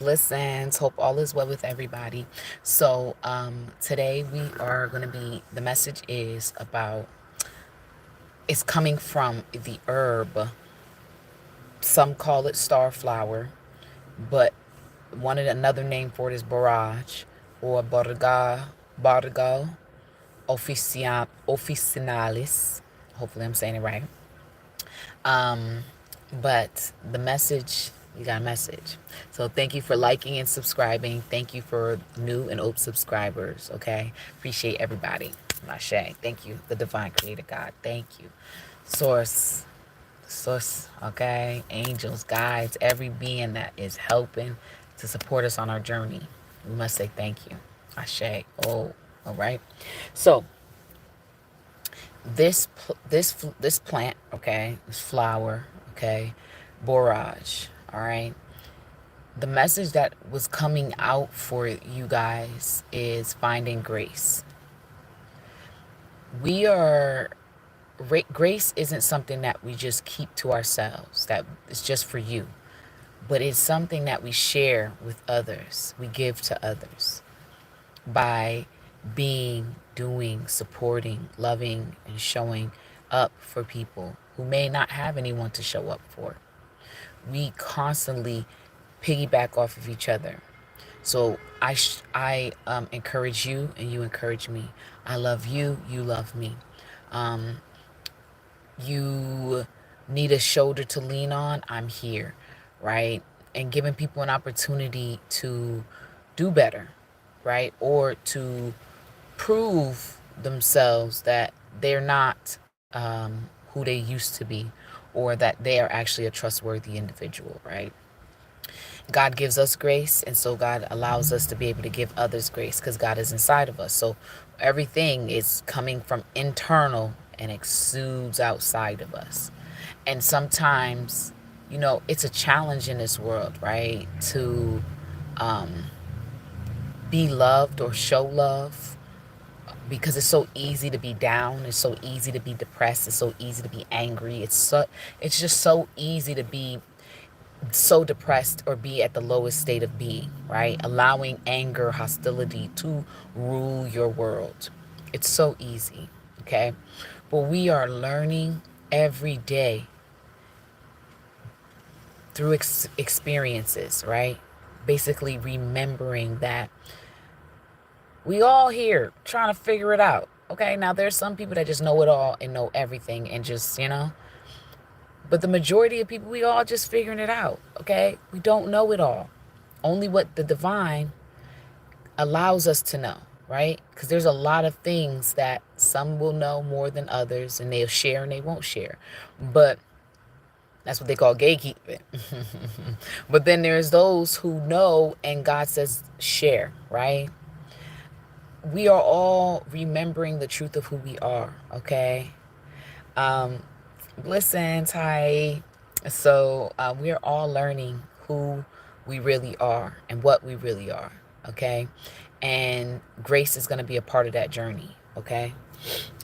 Blessings. Hope all is well with everybody. So, today we are going to the message is about, it's coming from the herb. Some call it starflower, but another name for it is borage or borago officinalis. Hopefully I'm saying it right. Um, but the message, you got a message. So thank you for liking and subscribing. Thank you for new and old subscribers. Okay. Appreciate everybody. Mashe. Thank you. The divine creator God. Thank you. Source. Okay. Angels, guides, every being that is helping to support us on our journey. We must say thank you. Ashe. Oh, all right. So this plant, okay, this flower, okay, borage, all right. The message that was coming out for you guys is finding grace. We are Grace isn't something that we just keep to ourselves, that it's just for you, but it's something that we share with others. We give to others by being, doing, supporting, loving, and showing up for people who may not have anyone to show up for. We constantly piggyback off of each other. So I encourage you and you encourage me. I love you, you love me. Um, you need a shoulder to lean on, I'm here, right? And giving people an opportunity to do better, right? Or to prove themselves that they're not who they used to be, or that they are actually a trustworthy individual, right? God gives us grace, and so God allows us to be able to give others grace because God is inside of us. So everything is coming from internal and exudes outside of us. And sometimes, it's a challenge in this world, right? To um, be loved or show love, because it's so easy to be down, it's so easy to be depressed, it's so easy to be angry, it's just so easy to be so depressed or be at the lowest state of being, right? Allowing anger, hostility to rule your world. It's so easy, okay? But we are learning every day through experiences, right? Basically remembering that we all here trying to figure it out. Okay, now there's some people that just know it all and know everything and just, but the majority of people, we all just figuring it out. Okay, we don't know it all. Only what the divine allows us to know, right? Because there's a lot of things that some will know more than others, and they'll share and they won't share. But that's what they call gatekeeping. But then there's those who know, and God says share, right? We are all remembering the truth of who we are, okay? Um, Listen, Ty. So we are all learning who we really are and what we really are, okay? And grace is going to be a part of that journey, okay?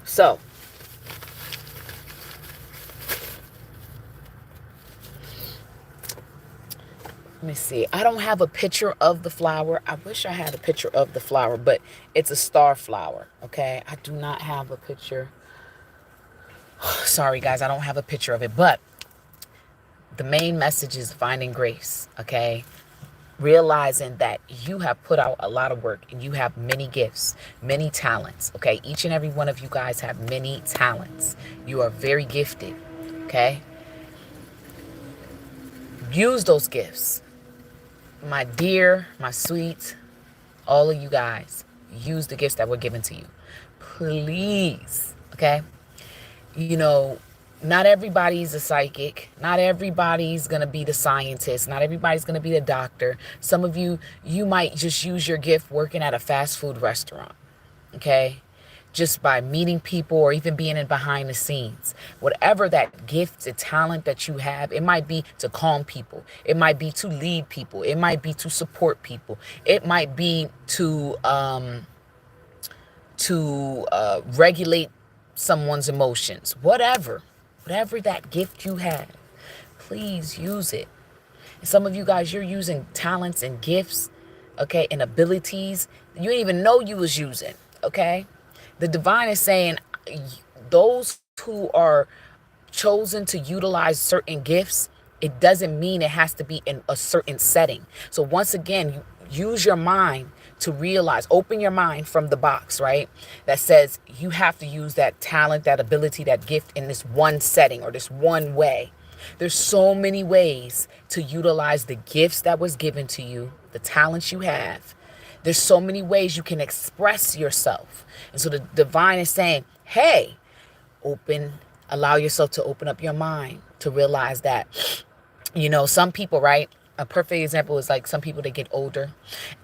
So let me see. I don't have a picture of the flower. I wish I had a picture of the flower, but it's a star flower, okay? I do not have a picture. Sorry, guys, I don't have a picture of it, but the main message is finding grace, okay? Realizing that you have put out a lot of work and you have many gifts, many talents, okay? Each and every one of you guys have many talents. You are very gifted, okay? Use those gifts. My dear, my sweet, all of you guys, use the gifts that were given to you. Please, okay? Not everybody's a psychic. Not everybody's going to be the scientist. Not everybody's going to be the doctor. Some of you, you might just use your gift working at a fast food restaurant, okay? Just by meeting people or even being in behind the scenes. Whatever that gift, the talent that you have, it might be to calm people. It might be to lead people. It might be to support people. It might be to regulate someone's emotions. Whatever that gift you have, please use it. Some of you guys, you're using talents and gifts, okay, and abilities you didn't even know you was using, okay? The divine is saying those who are chosen to utilize certain gifts, it doesn't mean it has to be in a certain setting. So once again, you use your mind to realize, open your mind from the box, right? That says you have to use that talent, that ability, that gift in this one setting or this one way. There's so many ways to utilize the gifts that was given to you, the talents you have. There's so many ways you can express yourself. And so the divine is saying, hey, allow yourself to open up your mind to realize that, some people, right? A perfect example is like some people, they get older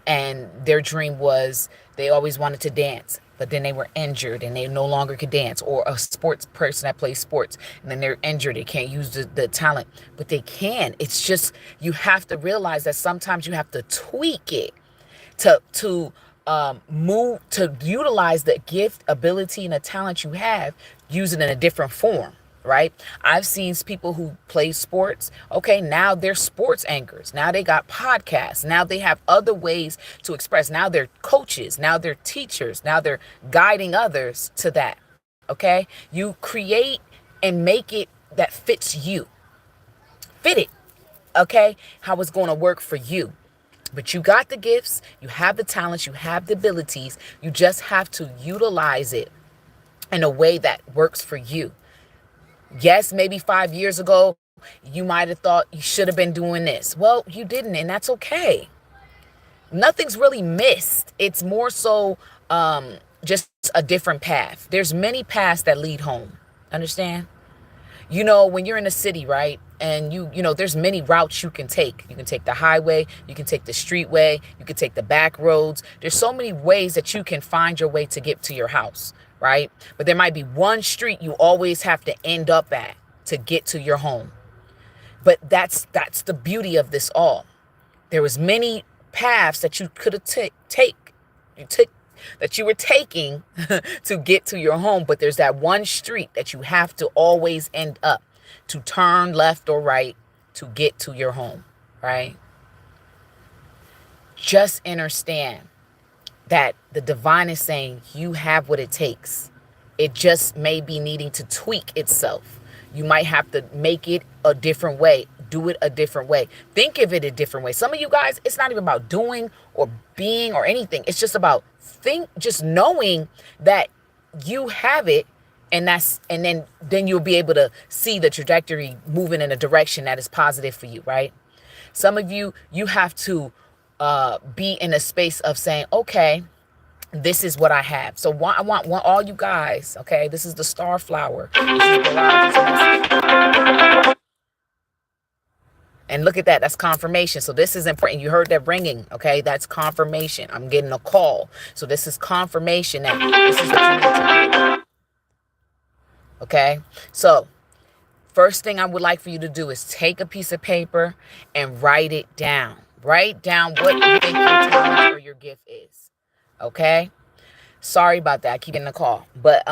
and their dream was they always wanted to dance, but then they were injured and they no longer could dance, or a sports person that plays sports and then they're injured. They can't use the talent, but they can. It's just, you have to realize that sometimes you have to tweak it to move, to utilize the gift, ability, and the talent you have, use it in a different form, right? I've seen people who play sports. Okay, now they're sports anchors. Now they got podcasts. Now they have other ways to express. Now they're coaches. Now they're teachers. Now they're guiding others to that. Okay, you create and make it that fits you. Fit it. Okay, how it's going to work for you. But you got the gifts, you have the talents, you have the abilities. You just have to utilize it in a way that works for you. Yes, maybe 5 years ago, you might have thought you should have been doing this. Well, you didn't, and that's okay. Nothing's really missed. It's more so just a different path. There's many paths that lead home. Understand? When you're in a city, right? And there's many routes you can take. You can take the highway, you can take the streetway, you can take the back roads. There's so many ways that you can find your way to get to your house, right? But there might be one street you always have to end up at to get to your home. But that's the beauty of this all. There was many paths that you could have that you were taking to get to your home, but there's that one street that you have to always end up, to turn left or right to get to your home, right? Just understand that the divine is saying you have what it takes. It just may be needing to tweak itself. You might have to make it a different way, do it a different way, think of it a different way. Some of you guys, it's not even about doing or being or anything. It's just about just knowing that you have it, and then you'll be able to see the trajectory moving in a direction that is positive for you, right? Some of you have to be in a space of saying, okay, this is what I have. So I want all you guys, okay, this is the star flower. This is and look at that. That's confirmation. So this is important. You heard that ringing. Okay. That's confirmation. I'm getting a call. So this is confirmation that this is what you need to do. Okay. So first thing I would like for you to do is take a piece of paper and write it down. Write down what you think your talent or your gift is. Okay. Sorry about that. I keep getting a call. But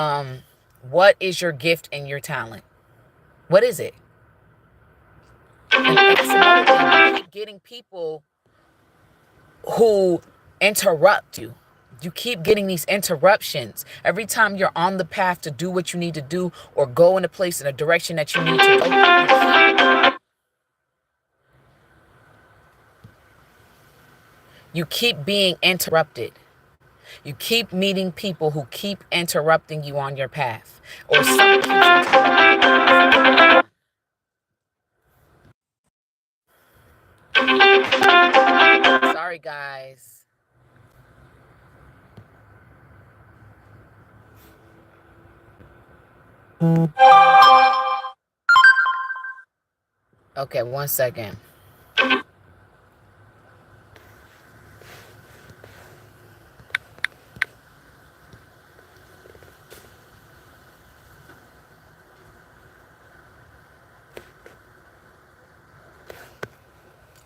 what is your gift and your talent? What is it? And that's another thing. You keep getting people who interrupt you. You keep getting these interruptions. Every time you're on the path to do what you need to do or go in a place in a direction that you need to go, you keep being interrupted. You keep meeting people who keep interrupting you on your path. Or something keeps interrupting you. Sorry, guys. Okay, 1 second.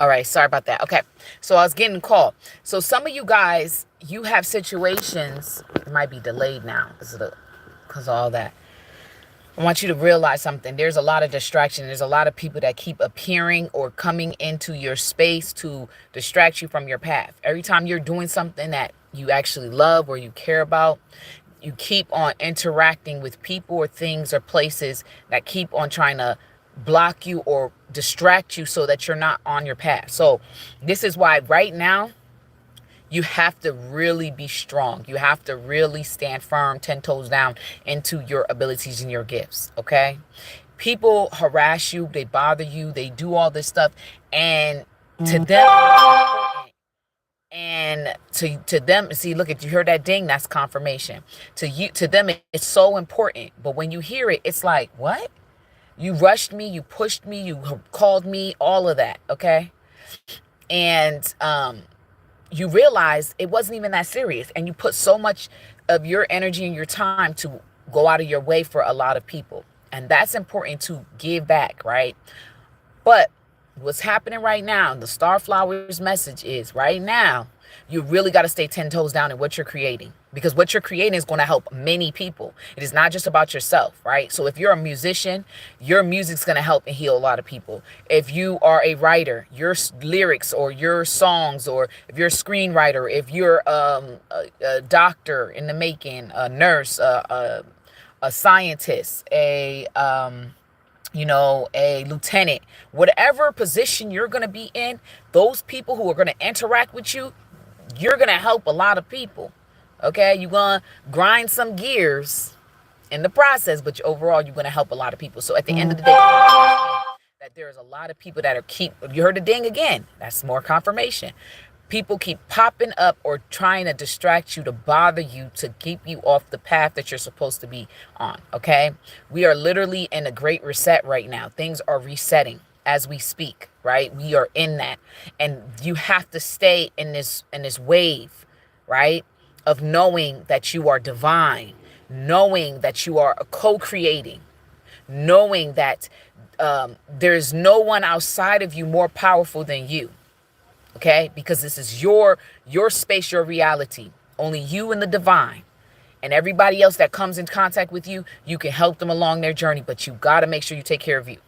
All right, sorry about that. Okay, so I was getting called. So some of you guys, you have situations, it might be delayed now because of all that. I want you to realize something. There's a lot of distraction. There's a lot of people that keep appearing or coming into your space to distract you from your path. Every time you're doing something that you actually love or you care about, you keep on interacting with people or things or places that keep on trying to block you or distract you so that you're not on your path. So this is why right now you have to really be strong. You have to really stand firm, 10 toes down into your abilities and your gifts, okay? People harass you, they bother you, they do all this stuff, and to them, and to them, see, look, if you heard that ding, that's confirmation. To them, it's so important. But when you hear it, it's like, what? You rushed me, you pushed me, you called me, all of that, okay? And you realize it wasn't even that serious, and you put so much of your energy and your time to go out of your way for a lot of people, and that's important to give back, right? But what's happening right now, the Starflower's message is right now, you really got to stay 10 toes down in what you're creating, because what you're creating is going to help many people. It is not just about yourself, right? So if you're a musician, your music's going to help and heal a lot of people. If you are a writer, your lyrics or your songs, or if you're a screenwriter, if you're a doctor in the making, a nurse, a scientist, a lieutenant, whatever position you're going to be in, those people who are going to interact with you, you're going to help a lot of people. Okay? You're going to grind some gears in the process, but overall, you're going to help a lot of people. So at the end of the day, that there's a lot of people that you heard the ding again. That's more confirmation. People keep popping up or trying to distract you, to bother you, to keep you off the path that you're supposed to be on, okay? We are literally in a great reset right now. Things are resetting as we speak, right? We are in that. And you have to stay in this wave, right? Of knowing that you are divine, knowing that you are co-creating, knowing that there's no one outside of you more powerful than you. Okay? Because this is your space, your reality. Only you and the divine. And everybody else that comes in contact with you, you can help them along their journey, but you got to make sure you take care of you.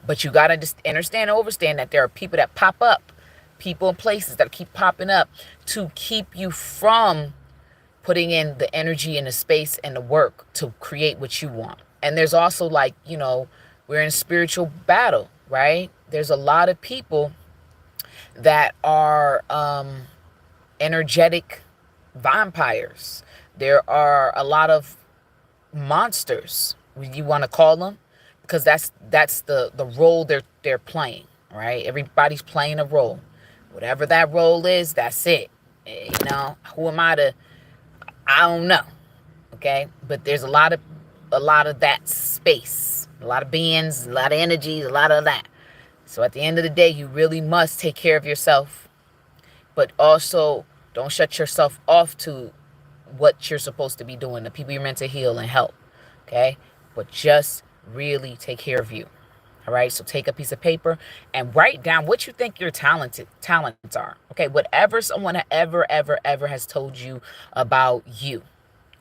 But you got to just understand and overstand that there are people that pop up, people and places that keep popping up to keep you from putting in the energy and the space and the work to create what you want. And there's also, like, we're in a spiritual battle, right? There's a lot of people that are energetic vampires. There are a lot of monsters, you want to call them, because that's the role they're playing, right? Everybody's playing a role. Whatever that role is, that's it. Who am I I don't know. Okay? But there's a lot of that space, a lot of beings, a lot of energies, a lot of that. So at the end of the day, you really must take care of yourself, but also don't shut yourself off to what you're supposed to be doing, the people you're meant to heal and help, okay? But just really take care of you, all right? So take a piece of paper and write down what you think your talents are, okay? Whatever someone ever has told you about you.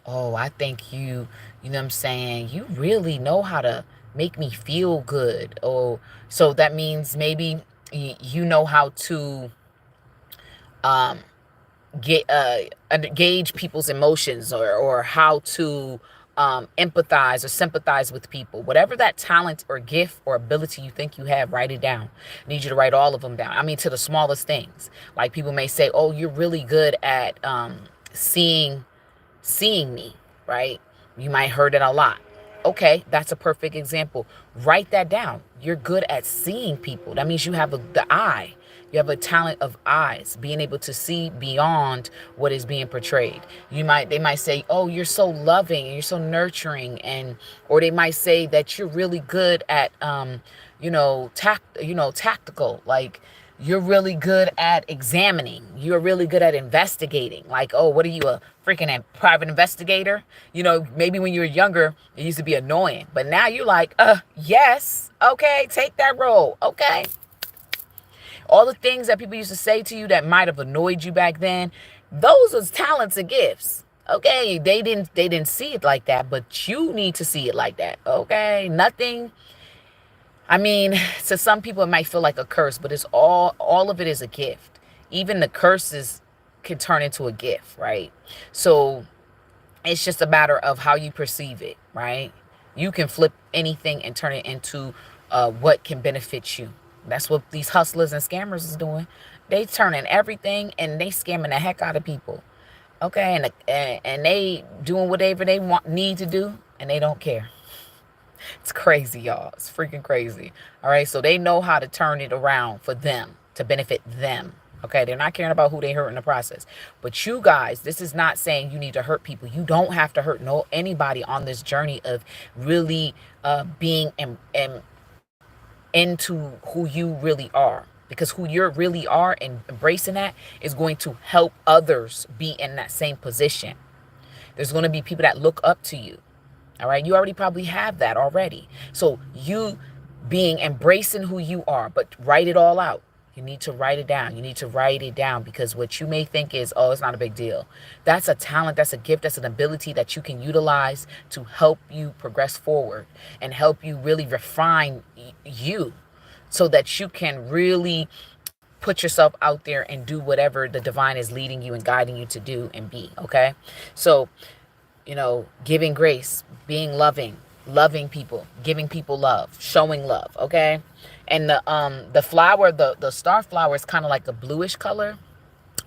Oh, I think you know what I'm saying, you really know how to make me feel good. Oh, so that means maybe you know how to gauge people's emotions, or how to empathize or sympathize with people. Whatever that talent or gift or ability you think you have, write it down. I need you to write all of them down. I mean, to the smallest things. Like, people may say, oh, you're really good at seeing me, right? You might heard it a lot. Okay, that's a perfect example. Write that down. You're good at seeing people. That means you have the eye. You have a talent of eyes, being able to see beyond what is being portrayed. They might say, oh, you're so loving and you're so nurturing, or they might say that you're really good at tactical, like you're really good at examining. You're really good at investigating. Like, oh, what are you, a freaking private investigator? Maybe when you were younger, it used to be annoying. But now you're like, yes, okay, take that role, okay? All the things that people used to say to you that might have annoyed you back then, those are talents and gifts. Okay, they didn't see it like that, but you need to see it like that. Okay? Nothing, I mean, to some people it might feel like a curse, but it's all of it is a gift. Even the curses can turn into a gift, right? So it's just a matter of how you perceive it, right? You can flip anything and turn it into what can benefit you. That's what these hustlers and scammers is doing. They turning everything and they scamming the heck out of people. Okay, and they doing whatever they need to do, and they don't care. It's crazy, y'all. It's freaking crazy. All right. So they know how to turn it around for them to benefit them. Okay. They're not caring about who they hurt in the process. But you guys, this is not saying you need to hurt people. You don't have to hurt anybody on this journey of really being into who you really are. Because who you really are and embracing that is going to help others be in that same position. There's going to be people that look up to you. All right. You already probably have that already. So you being embracing who you are, but write it all out. You need to write it down. You need to write it down because what you may think is, oh, it's not a big deal. That's a talent. That's a gift. That's an ability that you can utilize to help you progress forward and help you really refine you so that you can really put yourself out there and do whatever the divine is leading you and guiding you to do and be. Okay. So, giving grace, being loving, loving people, giving people love, showing love, okay? And the flower, the star flower is kind of like a bluish color.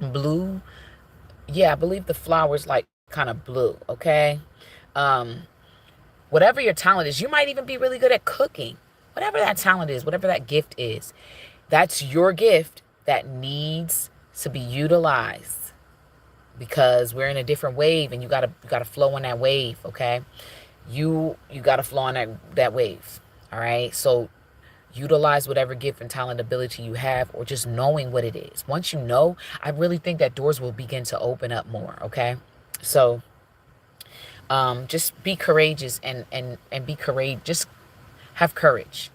Blue. Yeah, I believe the flower is like kind of blue, okay? Um Whatever your talent is, you might even be really good at cooking. Whatever that talent is, whatever that gift is, that's your gift that needs to be utilized because we're in a different wave and you gotta flow on that wave, okay? You gotta flow on that wave. All right. So utilize whatever gift and talent ability you have or just knowing what it is. Once you know, I really think that doors will begin to open up more. Okay. So just be courageous and be courageous. Just have courage.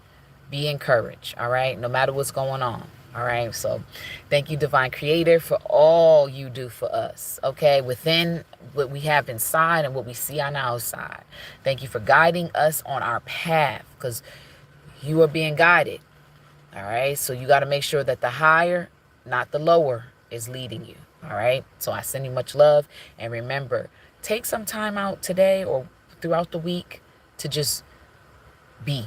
Be encouraged. All right. No matter what's going on. All right. So thank you, Divine Creator, for all you do for us. Okay. Within what we have inside and what we see on the outside. Thank you for guiding us on our path because you are being guided. All right. So you got to make sure that the higher, not the lower, is leading you. All right. So I send you much love. And remember, take some time out today or throughout the week to just be.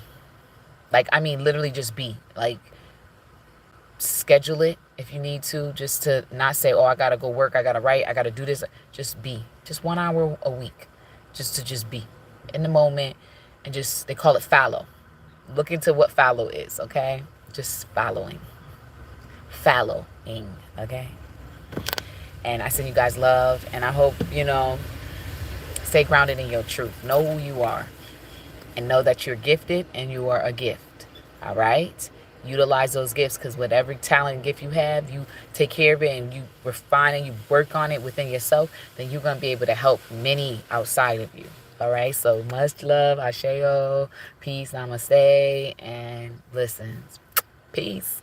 Like, I mean, literally just be. Like, schedule it if you need to, just to not say, oh, I got to go work, I got to write, I got to do this. Just be. Just 1 hour a week. Just to just be in the moment and just, they call it fallow. Look into what fallow is, okay? Just following. Fallowing, okay? And I send you guys love, and I hope, stay grounded in your truth. Know who you are, and know that you're gifted and you are a gift, all right? Utilize those gifts because whatever talent and gift you have, you take care of it and you refine and you work on it within yourself, then you're going to be able to help many outside of you. All right, so much love, Asheo, peace, namaste, and listen, peace.